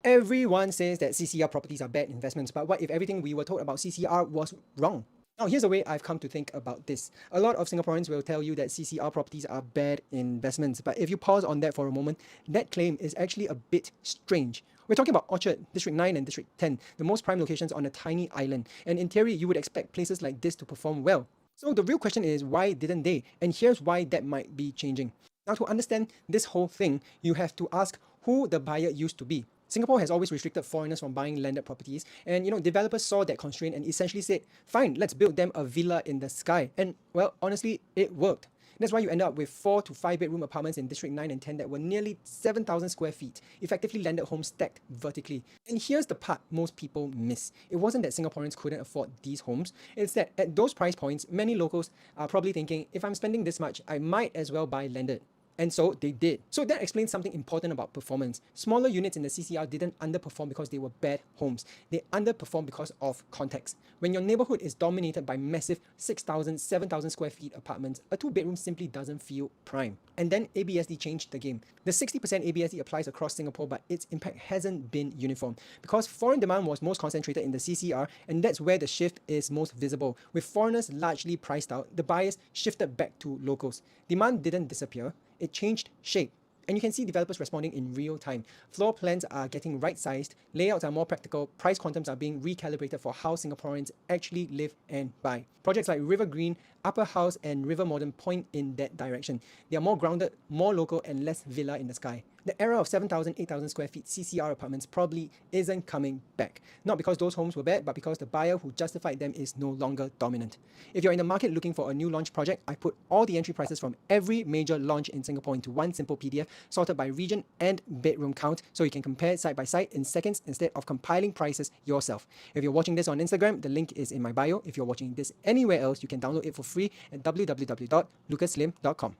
Everyone says that CCR properties are bad investments, but what if everything we were told about CCR was wrong? Now, here's the way I've come to think about this. A lot of Singaporeans will tell you that CCR properties are bad investments, but if you pause on that for a moment, that claim is actually a bit strange. We're talking about Orchard, District 9 and District 10, the most prime locations on a tiny island, and in theory, you would expect places like this to perform well. So the real question is, why didn't they? And here's why that might be changing. Now, to understand this whole thing, you have to ask who the buyer used to be. Singapore has always restricted foreigners from buying landed properties, and developers saw that constraint and essentially said, fine, let's build them a villa in the sky. And well, honestly, it worked. That's why you end up with 4 to 5 bedroom apartments in District 9 and 10 that were nearly 7,000 square feet, effectively landed homes stacked vertically. And here's the part most people miss. It wasn't that Singaporeans couldn't afford these homes, it's that at those price points, many locals are probably thinking, if I'm spending this much, I might as well buy landed. And so they did. So that explains something important about performance. Smaller units in the CCR didn't underperform because they were bad homes. They underperformed because of context. When your neighborhood is dominated by massive 6,000, 7,000 square feet apartments, a 2-bedroom simply doesn't feel prime. And then ABSD changed the game. The 60% ABSD applies across Singapore, but its impact hasn't been uniform because foreign demand was most concentrated in the CCR, and that's where the shift is most visible. With foreigners largely priced out, the buyers shifted back to locals. Demand didn't disappear, it changed shape. And you can see developers responding in real time. Floor plans are getting right-sized, layouts are more practical, price quantums are being recalibrated for how Singaporeans actually live and buy. Projects like River Green, Upper House and River Modern point in that direction. They are more grounded, more local and less villa in the sky. The era of 7,000, 8,000 square feet CCR apartments probably isn't coming back. Not because those homes were bad, but because the buyer who justified them is no longer dominant. If you're in the market looking for a new launch project, I put all the entry prices from every major launch in Singapore into one simple PDF sorted by region and bedroom count so you can compare side by side in seconds instead of compiling prices yourself. If you're watching this on Instagram, the link is in my bio. If you're watching this anywhere else, you can download it for free at www.lucaslim.com.